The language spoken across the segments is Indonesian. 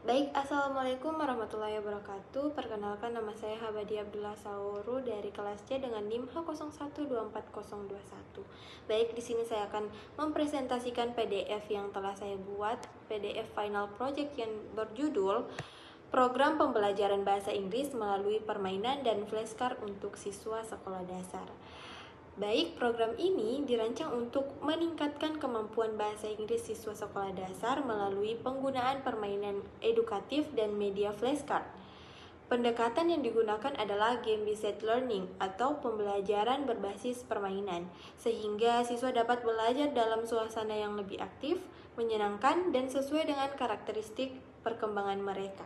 Baik, Assalamualaikum warahmatullahi wabarakatuh. Perkenalkan, nama saya Habadi Abdullah Sauru dari kelas C dengan NIM H01240021. Baik, di sini saya akan mempresentasikan PDF yang telah saya buat, PDF final project yang berjudul Program Pembelajaran Bahasa Inggris melalui Permainan dan Flashcard untuk Siswa Sekolah Dasar. Baik, program ini dirancang untuk meningkatkan kemampuan bahasa Inggris siswa sekolah dasar melalui penggunaan permainan edukatif dan media flashcard. Pendekatan yang digunakan adalah game-based learning atau pembelajaran berbasis permainan, sehingga siswa dapat belajar dalam suasana yang lebih aktif, menyenangkan, dan sesuai dengan karakteristik perkembangan mereka.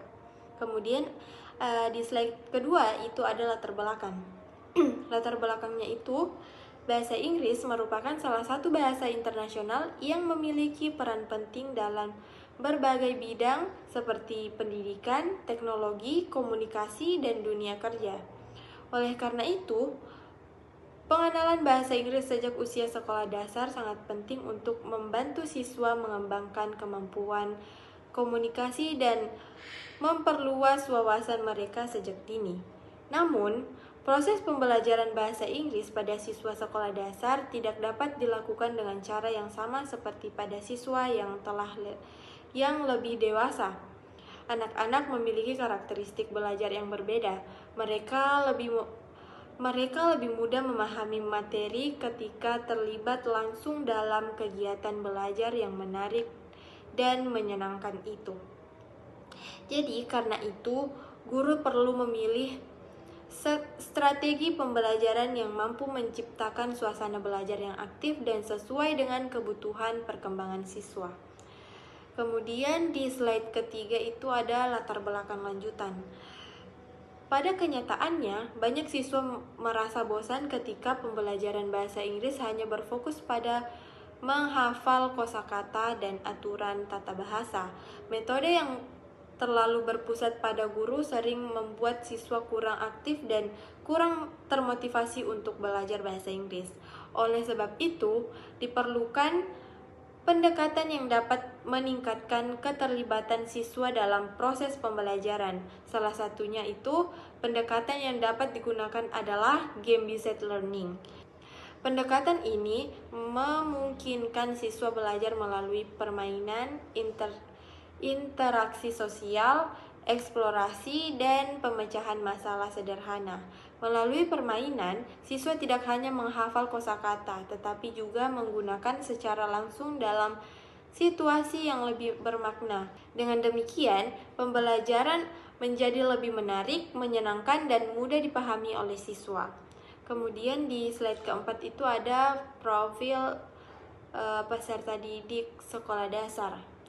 Kemudian di slide kedua itu ada latar belakang. Latar belakangnya itu, bahasa Inggris merupakan salah satu bahasa internasional yang memiliki peran penting dalam berbagai bidang seperti pendidikan, teknologi, komunikasi, dan dunia kerja. Oleh karena itu, pengenalan bahasa Inggris sejak usia sekolah dasar sangat penting untuk membantu siswa mengembangkan kemampuan komunikasi dan memperluas wawasan mereka sejak dini. Namun, proses pembelajaran bahasa Inggris pada siswa sekolah dasar tidak dapat dilakukan dengan cara yang sama seperti pada siswa yang lebih dewasa. Anak-anak memiliki karakteristik belajar yang berbeda. Mereka lebih mudah memahami materi ketika terlibat langsung dalam kegiatan belajar yang menarik dan menyenangkan itu. Jadi, karena itu, guru perlu memilih strategi pembelajaran yang mampu menciptakan suasana belajar yang aktif dan sesuai dengan kebutuhan perkembangan siswa. Kemudian di slide ketiga itu ada latar belakang lanjutan. Pada kenyataannya, banyak siswa merasa bosan ketika pembelajaran bahasa Inggris hanya berfokus pada menghafal kosakata dan aturan tata bahasa. Metode yang terlalu berpusat pada guru sering membuat siswa kurang aktif dan kurang termotivasi untuk belajar bahasa Inggris. Oleh sebab itu, diperlukan pendekatan yang dapat meningkatkan keterlibatan siswa dalam proses pembelajaran. Salah satunya itu, pendekatan yang dapat digunakan adalah game-based learning. Pendekatan ini memungkinkan siswa belajar melalui permainan, interaksi sosial, eksplorasi, dan pemecahan masalah sederhana. Melalui permainan, siswa tidak hanya menghafal kosakata, tetapi juga menggunakan secara langsung dalam situasi yang lebih bermakna. Dengan demikian, pembelajaran menjadi lebih menarik, menyenangkan, dan mudah dipahami oleh siswa. Kemudian di slide keempat itu ada profil peserta didik sekolah dasar.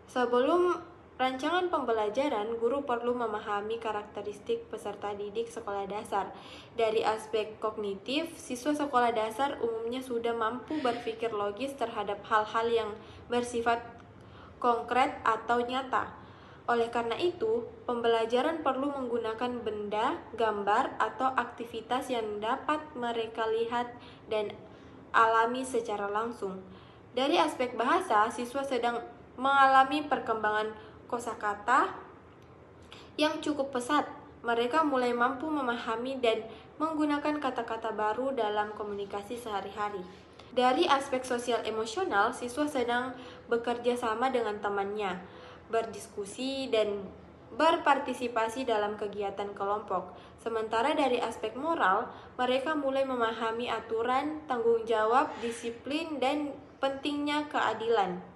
Sebelum rancangan pembelajaran, guru perlu memahami karakteristik peserta didik sekolah dasar. Dari aspek kognitif, siswa sekolah dasar umumnya sudah mampu berpikir logis terhadap hal-hal yang bersifat konkret atau nyata. Oleh karena itu, pembelajaran perlu menggunakan benda, gambar, atau aktivitas yang dapat mereka lihat dan alami secara langsung. Dari aspek bahasa, siswa sedang mengalami perkembangan kosakata yang cukup pesat. Mereka mulai mampu memahami dan menggunakan kata-kata baru dalam komunikasi sehari-hari. Dari aspek sosial emosional, siswa sedang bekerja sama dengan temannya, berdiskusi, dan berpartisipasi dalam kegiatan kelompok. Sementara dari aspek moral, mereka mulai memahami aturan, tanggung jawab, disiplin, dan pentingnya keadilan.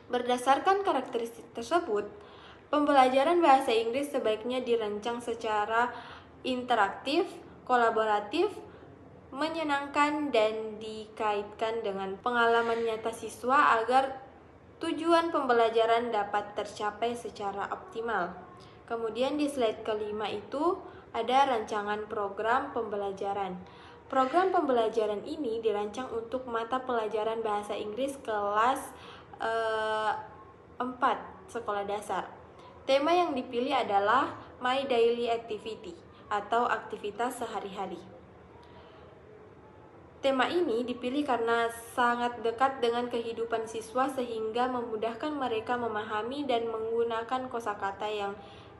Berdasarkan karakteristik tersebut, pembelajaran bahasa Inggris sebaiknya dirancang secara interaktif, kolaboratif, menyenangkan, dan dikaitkan dengan pengalaman nyata siswa agar tujuan pembelajaran dapat tercapai secara optimal. Kemudian di slide kelima itu ada rancangan program pembelajaran. Program pembelajaran ini dirancang untuk mata pelajaran bahasa Inggris kelas 4 sekolah dasar. Tema yang dipilih adalah My Daily Activity atau aktivitas sehari-hari. Tema ini dipilih karena sangat dekat dengan kehidupan siswa sehingga memudahkan mereka memahami dan menggunakan kosakata yang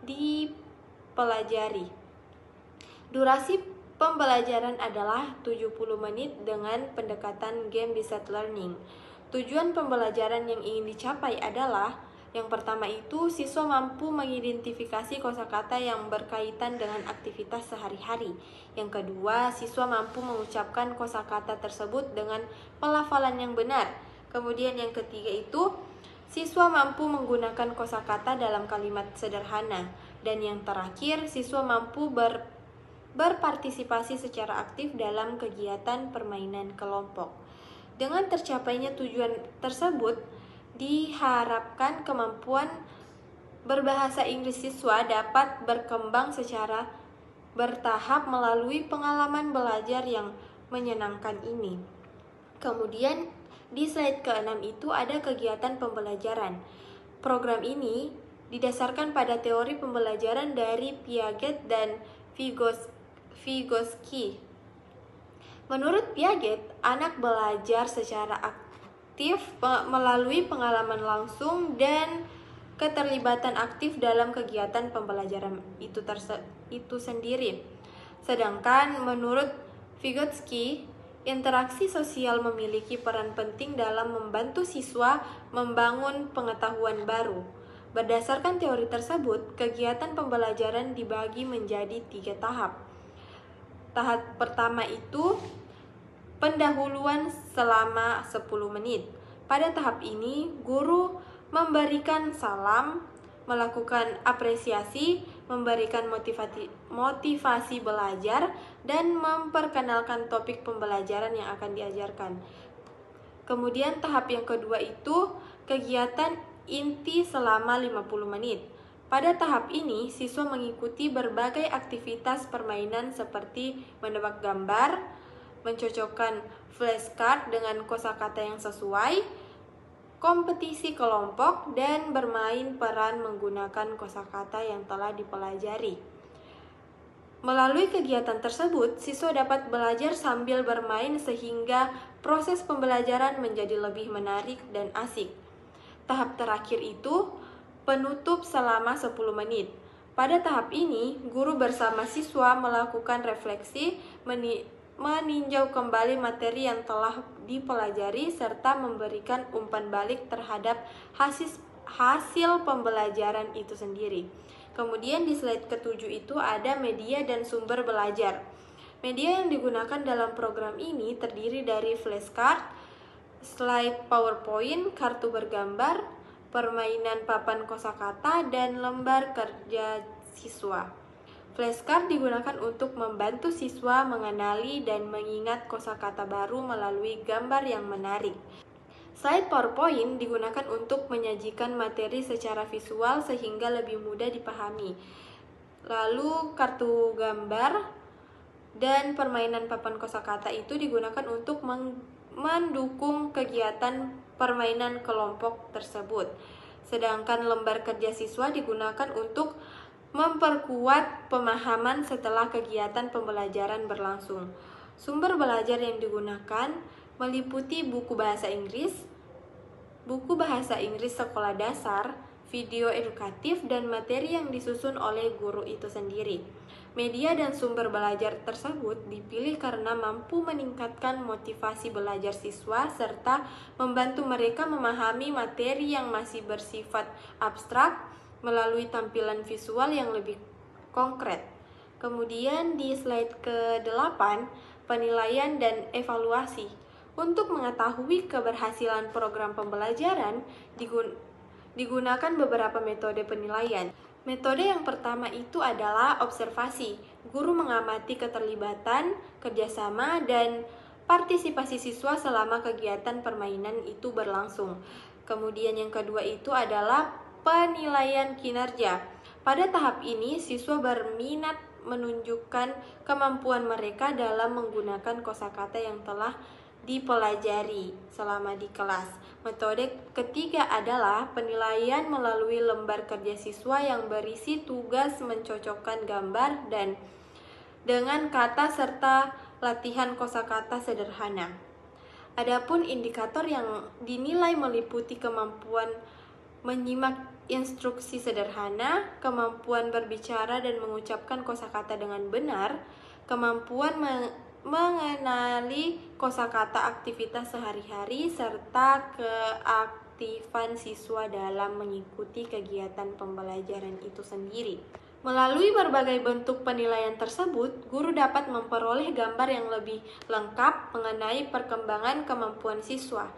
dipelajari. Durasi pembelajaran adalah 70 menit dengan pendekatan game-based learning. Tujuan pembelajaran yang ingin dicapai adalah yang pertama itu, siswa mampu mengidentifikasi kosakata yang berkaitan dengan aktivitas sehari-hari. Yang kedua, siswa mampu mengucapkan kosakata tersebut dengan pelafalan yang benar. Kemudian yang ketiga itu, siswa mampu menggunakan kosakata dalam kalimat sederhana. Dan yang terakhir, siswa mampu berpartisipasi secara aktif dalam kegiatan permainan kelompok. Dengan tercapainya tujuan tersebut, diharapkan kemampuan berbahasa Inggris siswa dapat berkembang secara bertahap melalui pengalaman belajar yang menyenangkan ini. Kemudian di slide ke-6 itu ada kegiatan pembelajaran. Program ini didasarkan pada teori pembelajaran dari Piaget dan Vygotsky. Menurut Piaget, anak belajar secara aktif melalui pengalaman langsung dan keterlibatan aktif dalam kegiatan pembelajaran itu sendiri. Sedangkan menurut Vygotsky, interaksi sosial memiliki peran penting dalam membantu siswa membangun pengetahuan baru. Berdasarkan teori tersebut, kegiatan pembelajaran dibagi menjadi 3 tahap. Tahap pertama itu pendahuluan selama 10 menit. Pada tahap ini, guru memberikan salam, melakukan apresiasi, memberikan motivasi belajar, dan memperkenalkan topik pembelajaran yang akan diajarkan. Kemudian tahap yang kedua itu kegiatan inti selama 50 menit. Pada tahap ini, siswa mengikuti berbagai aktivitas permainan seperti menebak gambar, mencocokkan flashcard dengan kosakata yang sesuai, kompetisi kelompok, dan bermain peran menggunakan kosakata yang telah dipelajari. Melalui kegiatan tersebut, siswa dapat belajar sambil bermain sehingga proses pembelajaran menjadi lebih menarik dan asik. Tahap terakhir itu penutup selama 10 menit. Pada tahap ini, guru bersama siswa melakukan refleksi, meninjau kembali materi yang telah dipelajari serta memberikan umpan balik terhadap hasil pembelajaran itu sendiri. Kemudian di slide ke-7 itu ada media dan sumber belajar. Media yang digunakan dalam program ini terdiri dari flashcard, slide PowerPoint, kartu bergambar, permainan papan kosakata, dan lembar kerja siswa. Flashcard digunakan untuk membantu siswa mengenali dan mengingat kosakata baru melalui gambar yang menarik. Slide PowerPoint digunakan untuk menyajikan materi secara visual sehingga lebih mudah dipahami. Lalu kartu gambar dan permainan papan kosakata itu digunakan untuk mendukung kegiatan permainan kelompok tersebut. Sedangkan lembar kerja siswa digunakan untuk memperkuat pemahaman setelah kegiatan pembelajaran berlangsung. Sumber belajar yang digunakan meliputi buku bahasa Inggris, buku bahasa Inggris sekolah dasar, video edukatif, dan materi yang disusun oleh guru itu sendiri. Media dan sumber belajar tersebut dipilih karena mampu meningkatkan motivasi belajar siswa serta membantu mereka memahami materi yang masih bersifat abstrak melalui tampilan visual yang lebih konkret. Kemudian di slide ke-8, penilaian dan evaluasi. Untuk mengetahui keberhasilan program pembelajaran, digunakan beberapa metode penilaian. Metode yang pertama itu adalah observasi. Guru mengamati keterlibatan, kerjasama, dan partisipasi siswa selama kegiatan permainan itu berlangsung. Kemudian yang kedua itu adalah penilaian kinerja. Pada tahap ini, siswa berminat menunjukkan kemampuan mereka dalam menggunakan kosakata yang telah dipelajari selama di kelas. Metode ketiga adalah penilaian melalui lembar kerja siswa yang berisi tugas mencocokkan gambar dan dengan kata serta latihan kosakata sederhana. Adapun indikator yang dinilai meliputi kemampuan menyimak instruksi sederhana, kemampuan berbicara dan mengucapkan kosakata dengan benar, kemampuan mengenali kosakata aktivitas sehari-hari, serta keaktifan siswa dalam mengikuti kegiatan pembelajaran itu sendiri. Melalui berbagai bentuk penilaian tersebut, guru dapat memperoleh gambar yang lebih lengkap mengenai perkembangan kemampuan siswa.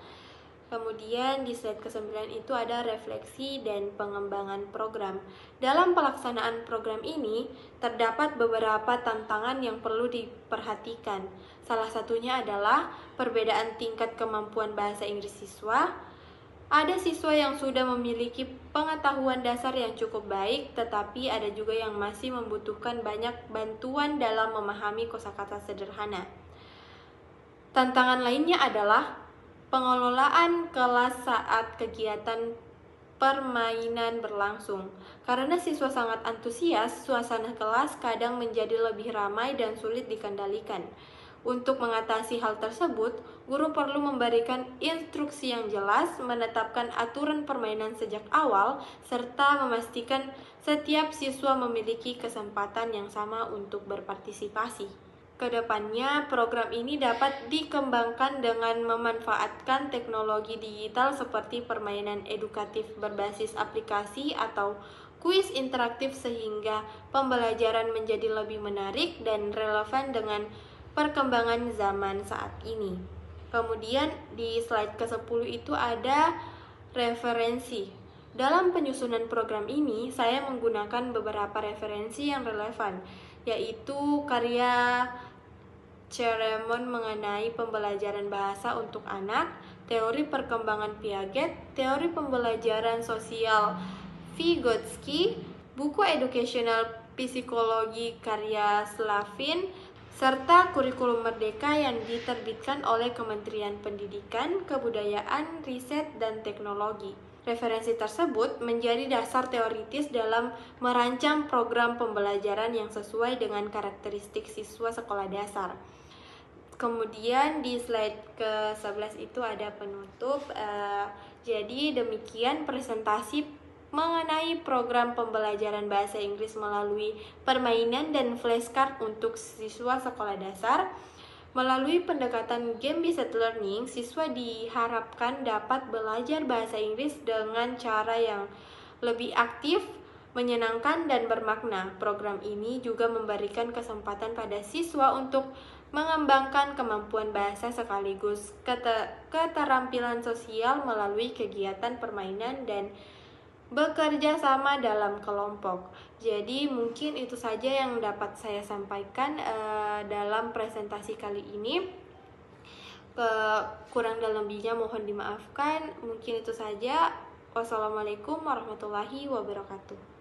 Kemudian di slide ke-9 itu ada refleksi dan pengembangan program. Dalam pelaksanaan program ini, terdapat beberapa tantangan yang perlu diperhatikan. Salah satunya adalah perbedaan tingkat kemampuan bahasa Inggris siswa. Ada siswa yang sudah memiliki pengetahuan dasar yang cukup baik, tetapi ada juga yang masih membutuhkan banyak bantuan dalam memahami kosakata sederhana. Tantangan lainnya adalah pengelolaan kelas saat kegiatan permainan berlangsung. Karena siswa sangat antusias, suasana kelas kadang menjadi lebih ramai dan sulit dikendalikan. Untuk mengatasi hal tersebut, guru perlu memberikan instruksi yang jelas, menetapkan aturan permainan sejak awal, serta memastikan setiap siswa memiliki kesempatan yang sama untuk berpartisipasi. Kedepannya, program ini dapat dikembangkan dengan memanfaatkan teknologi digital seperti permainan edukatif berbasis aplikasi atau kuis interaktif sehingga pembelajaran menjadi lebih menarik dan relevan dengan perkembangan zaman saat ini. Kemudian di slide ke-10 itu ada referensi. Dalam penyusunan program ini, saya menggunakan beberapa referensi yang relevan, yaitu karya Ceremon mengenai pembelajaran bahasa untuk anak, teori perkembangan Piaget, teori pembelajaran sosial Vygotsky, buku educational psikologi karya Slavin, serta kurikulum merdeka yang diterbitkan oleh Kementerian Pendidikan, Kebudayaan, Riset, dan Teknologi. Referensi tersebut menjadi dasar teoritis dalam merancang program pembelajaran yang sesuai dengan karakteristik siswa sekolah dasar. Kemudian di slide ke-11 itu ada penutup. Jadi demikian presentasi mengenai program pembelajaran bahasa Inggris melalui permainan dan flashcard untuk siswa sekolah dasar. Melalui pendekatan game-based learning, siswa diharapkan dapat belajar bahasa Inggris dengan cara yang lebih aktif, menyenangkan, dan bermakna. Program ini juga memberikan kesempatan pada siswa untuk mengembangkan kemampuan bahasa sekaligus keterampilan sosial melalui kegiatan permainan dan bekerja sama dalam kelompok. Jadi mungkin itu saja yang dapat saya sampaikan dalam presentasi kali ini. Kurang dan lebihnya mohon dimaafkan. Mungkin itu saja. Wassalamualaikum warahmatullahi wabarakatuh.